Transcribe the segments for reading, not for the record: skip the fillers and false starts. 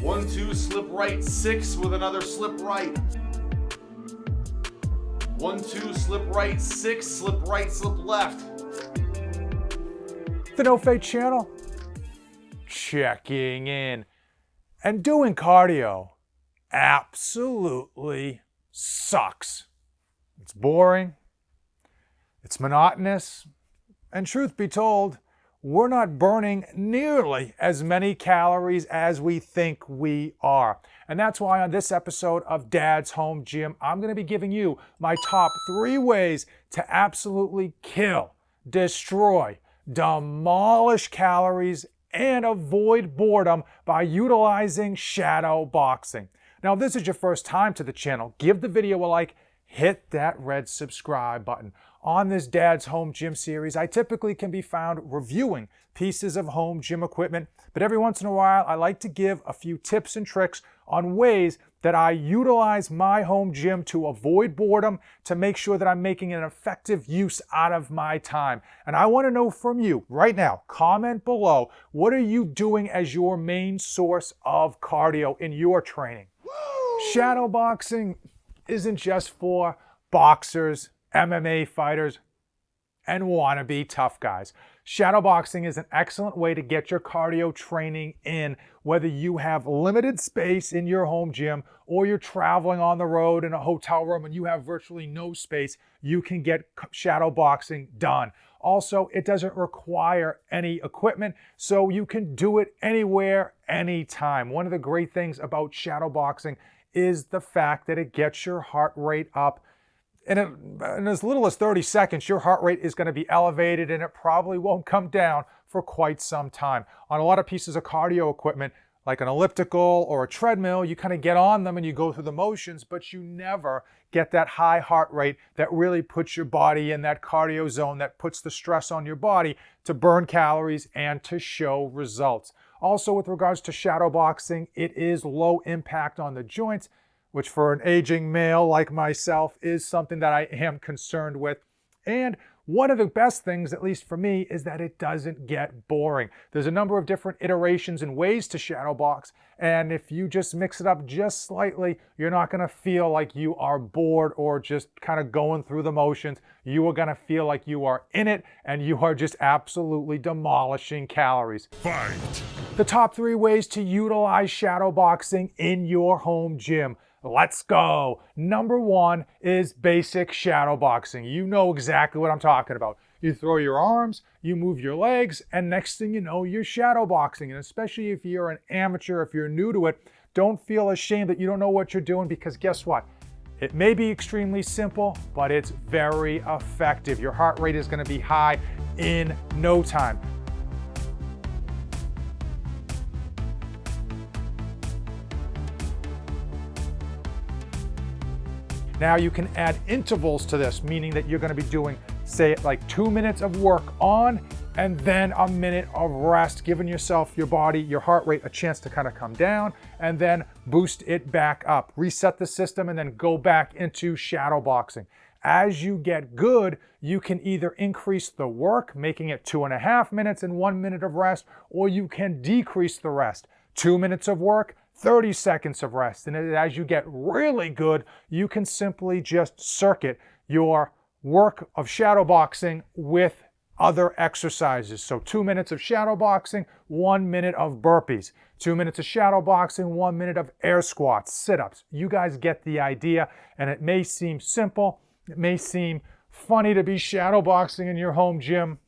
1, 2, slip right, 6 with another slip right. 1, 2, slip right, 6, slip right, slip left. The No Fate channel, checking in. And doing cardio absolutely sucks. It's boring, it's monotonous, and truth be told, we're not burning nearly as many calories as we think we are. And that's why on this episode of Dad's Home Gym, I'm going to be giving you my top 3 ways to absolutely kill, destroy, demolish calories, and avoid boredom by utilizing shadow boxing. Now, if this is your first time to the channel, give the video a like, hit that red subscribe button. On this Dad's Home Gym series, I typically can be found reviewing pieces of home gym equipment, but every once in a while, I like to give a few tips and tricks on ways that I utilize my home gym to avoid boredom, to make sure that I'm making an effective use out of my time. And I want to know from you right now, comment below, what are you doing as your main source of cardio in your training? Shadow boxing isn't just for boxers, MMA fighters, and wannabe tough guys. Shadow boxing is an excellent way to get your cardio training in, whether you have limited space in your home gym or you're traveling on the road in a hotel room and you have virtually no space, you can get shadow boxing done. Also, it doesn't require any equipment, so you can do it anywhere, anytime. One of the great things about shadow boxing is the fact that it gets your heart rate up. And in as little as 30 seconds, your heart rate is going to be elevated and it probably won't come down for quite some time. On a lot of pieces of cardio equipment, like an elliptical or a treadmill, you kind of get on them and you go through the motions, but you never get that high heart rate that really puts your body in that cardio zone, that puts the stress on your body to burn calories and to show results. Also, with regards to shadow boxing, it is low impact on the joints, which for an aging male like myself is something that I am concerned with. And one of the best things, at least for me, is that it doesn't get boring. There's a number of different iterations and ways to shadow box, and if you just mix it up just slightly, you're not gonna feel like you are bored or just kind of going through the motions. You are gonna feel like you are in it, and you are just absolutely demolishing calories. Fight! The top 3 ways to utilize shadow boxing in your home gym. Let's go. Number 1 is basic shadow boxing. You know exactly what I'm talking about. You throw your arms, you move your legs, and next thing you know, you're shadow boxing. And especially if you're an amateur, if you're new to it, don't feel ashamed that you don't know what you're doing, because guess what? It may be extremely simple, but it's very effective. Your heart rate is going to be high in no time. Now you can add intervals to this, meaning that you're going to be doing, say, like 2 minutes of work on and then a minute of rest, giving yourself, your body, your heart rate a chance to kind of come down and then boost it back up. Reset the system and then go back into shadow boxing. As you get good, you can either increase the work, making it 2.5 minutes and 1 minute of rest, or you can decrease the rest. 2 minutes of work, 30 seconds of rest. And as you get really good, you can simply just circuit your work of shadow boxing with other exercises. So 2 minutes of shadow boxing, 1 minute of burpees. 2 minutes of shadow boxing, 1 minute of air squats, sit-ups. You guys get the idea, and it may seem simple, it may seem funny to be shadow boxing in your home gym,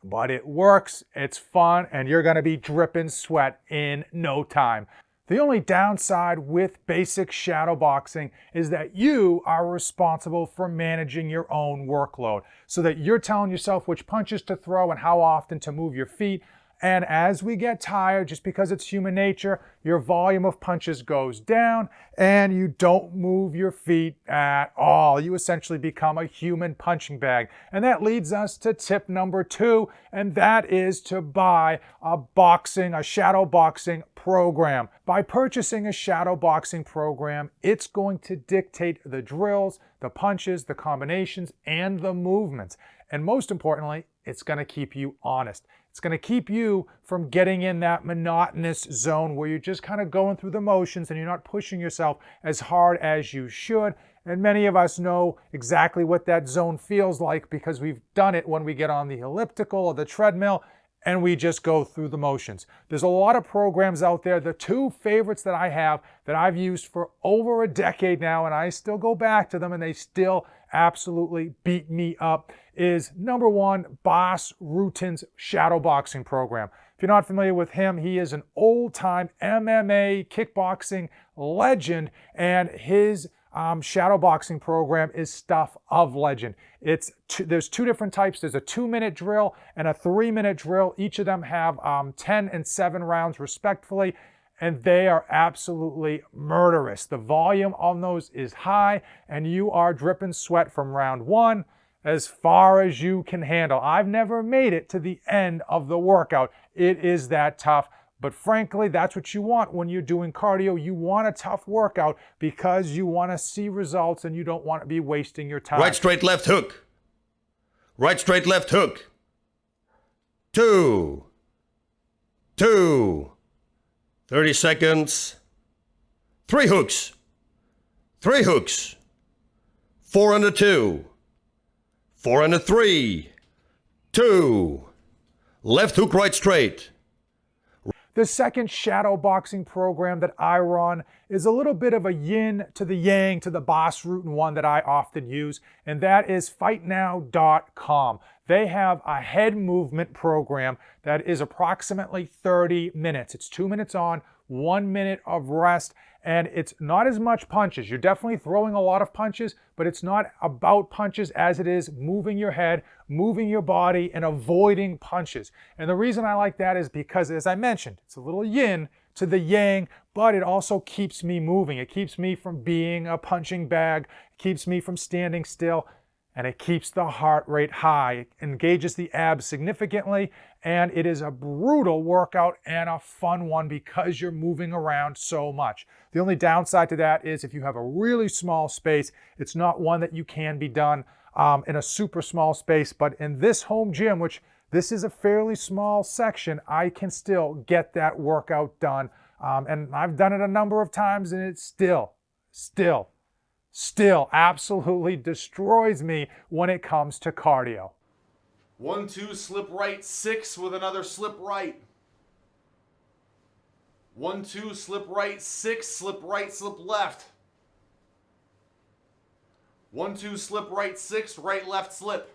but it works, it's fun, and you're gonna be dripping sweat in no time. The only downside with basic shadow boxing is that you are responsible for managing your own workload, so that you're telling yourself which punches to throw and how often to move your feet. And as we get tired, just because it's human nature, your volume of punches goes down and you don't move your feet at all. You essentially become a human punching bag. And that leads us to tip number 2, and that is to buy a shadow boxing program. By purchasing a shadow boxing program, it's going to dictate the drills, the punches, the combinations, and the movements. And most importantly, it's going to keep you honest. It's going to keep you from getting in that monotonous zone where you're just kind of going through the motions and you're not pushing yourself as hard as you should. And many of us know exactly what that zone feels like because we've done it when we get on the elliptical or the treadmill and we just go through the motions. There's a lot of programs out there. The two favorites that I have that I've used for over a decade now, and I still go back to them and they still absolutely beat me up, is number one, Bas Rutten's shadow boxing program. If you're not familiar with him, he is an old-time MMA kickboxing legend, and his shadow boxing program is stuff of legend. There's two different types. There's a 2-minute drill and a 3-minute drill. Each of them have 10 and 7 rounds respectively, and they are absolutely murderous. The volume on those is high, and you are dripping sweat from round 1 as far as you can handle. I've never made it to the end of the workout. It is that tough. But frankly, that's what you want when you're doing cardio. You want a tough workout because you want to see results and you don't want to be wasting your time. Right straight left hook. Right straight left hook. 2. 30 seconds. 3 hooks. 3 hooks. 4 and a 2. 4 and a 3. 2. Left hook right straight. The second shadow boxing program that I run is a little bit of a yin to the yang to the Bas Rutten one that I often use, and that is fightnow.com. They have a head movement program that is approximately 30 minutes. It's 2 minutes on, 1 minute of rest, and it's not as much punches. You're definitely throwing a lot of punches, but it's not about punches as it is moving your head, moving your body, and avoiding punches. And the reason I like that is because, as I mentioned, it's a little yin to the yang, but it also keeps me moving. It keeps me from being a punching bag, it keeps me from standing still, and it keeps the heart rate high. It engages the abs significantly, and it is a brutal workout and a fun one because you're moving around so much. The only downside to that is if you have a really small space, it's not one that you can be done in a super small space, but in this home gym, which this is a fairly small section, I can still get that workout done. And I've done it a number of times and it still absolutely destroys me when it comes to cardio. 1, 2, slip right, 6 with another slip right. 1, 2, slip right, 6, slip right, slip left. 1, 2, slip right, 6, right, left, slip.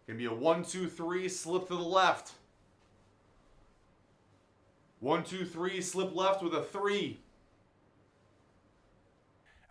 Gonna be a 1, 2, 3, slip to the left. 1, 2, 3, slip left with a 3.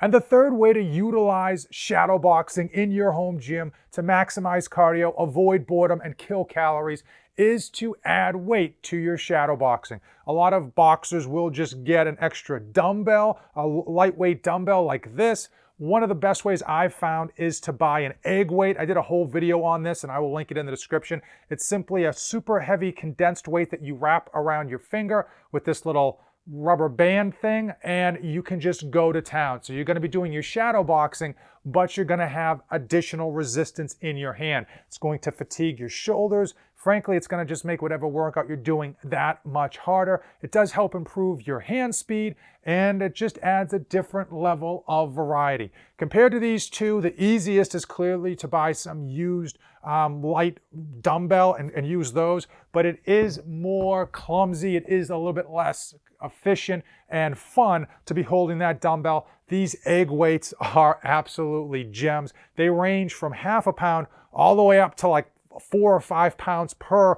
And the third way to utilize shadow boxing in your home gym to maximize cardio, avoid boredom, and kill calories is to add weight to your shadow boxing. A lot of boxers will just get an extra dumbbell, a lightweight dumbbell like this. One of the best ways I've found is to buy an egg weight. I did a whole video on this and I will link it in the description. It's simply a super heavy condensed weight that you wrap around your finger with this little rubber band thing, and you can just go to town. So you're going to be doing your shadow boxing, but you're going to have additional resistance in your hand. It's going to fatigue your shoulders. Frankly, it's going to just make whatever workout you're doing that much harder. It does help improve your hand speed, and it just adds a different level of variety. Compared to these two, the easiest is clearly to buy some used light dumbbell and use those, but it is more clumsy. It is a little bit less efficient and fun to be holding that dumbbell. These egg weights are absolutely gems. They range from half a pound all the way up to like 4 or 5 pounds per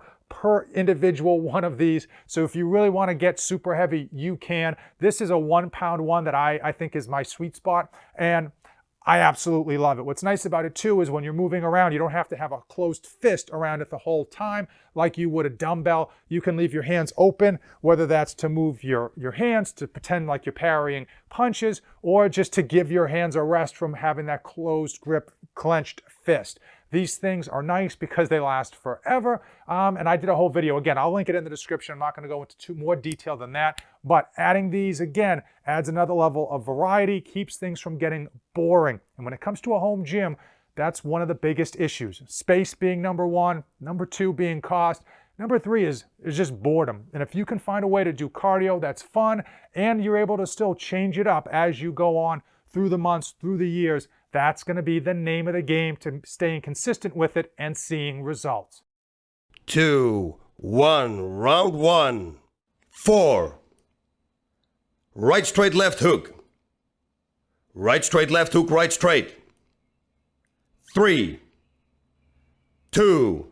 individual one of these. So if you really want to get super heavy, you can. This is a 1 pound one that I think is my sweet spot, and I absolutely love it. What's nice about it too is when you're moving around, you don't have to have a closed fist around it the whole time like you would a dumbbell. You can leave your hands open, whether that's to move your hands, to pretend like you're parrying punches, or just to give your hands a rest from having that closed grip, clenched fist. These things are nice because they last forever. And I did a whole video. Again, I'll link it in the description. I'm not going to go into more detail than that. But adding these, again, adds another level of variety, keeps things from getting boring. And when it comes to a home gym, That's one of the biggest issues. Space being number one, number two being cost, number three is just boredom. And if you can find a way to do cardio that's fun and you're able to still change it up as you go on through the months, through the years, that's going to be the name of the game to staying consistent with it and seeing results. 2, 1, round 1. 4. Right straight left hook. Right straight left hook, right straight. 3, 2.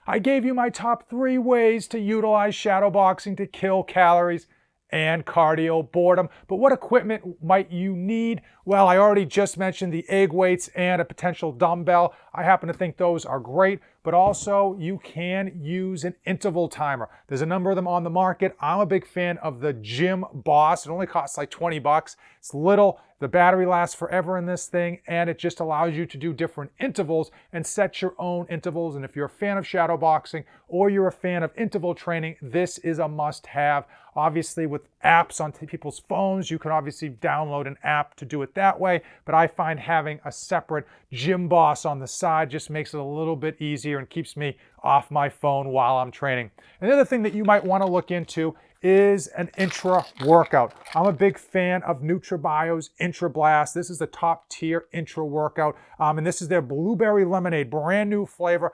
I gave you my top 3 ways to utilize shadowboxing to kill calories and cardio boredom. But what equipment might you need? Well, I already just mentioned the egg weights and a potential dumbbell. I happen to think those are great, but also you can use an interval timer. There's a number of them on the market. I'm a big fan of the Gym Boss. It only costs like 20 bucks. It's little. The battery lasts forever in this thing, and it just allows you to do different intervals and set your own intervals. And if you're a fan of shadowboxing or you're a fan of interval training, this is a must-have. Obviously, with apps on people's phones, you can obviously download an app to do it that way, but I find having a separate Gym Boss on the side just makes it a little bit easier and keeps me off my phone while I'm training. Another thing that you might want to look into is an intra-workout. I'm a big fan of NutraBio's Intra Blast. This is the top tier intra-workout, and this is their blueberry lemonade, brand new flavor,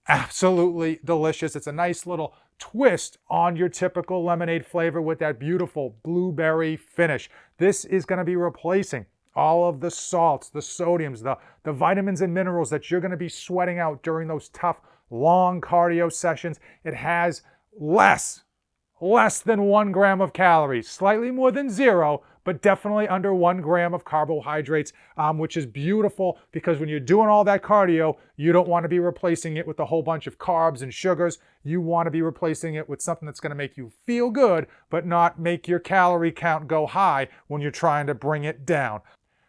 absolutely delicious. It's a nice little twist on your typical lemonade flavor with that beautiful blueberry finish. This is going to be replacing all of the salts, the sodiums, the vitamins and minerals that you're going to be sweating out during those tough, long cardio sessions. It has less than 1 gram of calories, slightly more than 0, but definitely under 1 gram of carbohydrates, which is beautiful because when you're doing all that cardio, you don't want to be replacing it with a whole bunch of carbs and sugars. You want to be replacing it with something that's going to make you feel good, but not make your calorie count go high when you're trying to bring it down.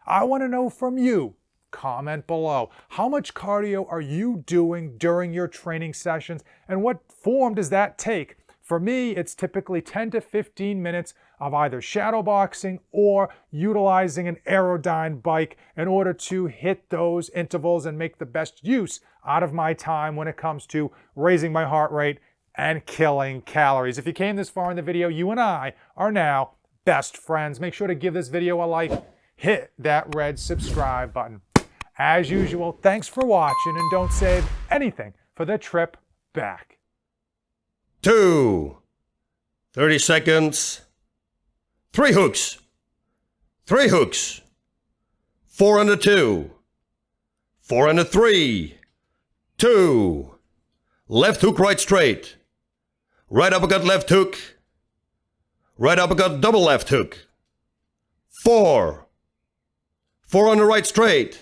I want to know from you. Comment below. How much cardio are you doing during your training sessions, and what form does that take? For me, it's typically 10 to 15 minutes of either shadowboxing or utilizing an Aerodyne bike in order to hit those intervals and make the best use out of my time when it comes to raising my heart rate and killing calories. If you came this far in the video, you and I are now best friends. Make sure to give this video a like, hit that red subscribe button. As usual, thanks for watching, and don't save anything for the trip back. 2, 30 seconds. 3 hooks. 3 hooks. 4 and a 2. 4 and a 3. 2. Left hook, right straight. Right uppercut, left hook. Right uppercut, double left hook. 4. 4 on the right straight.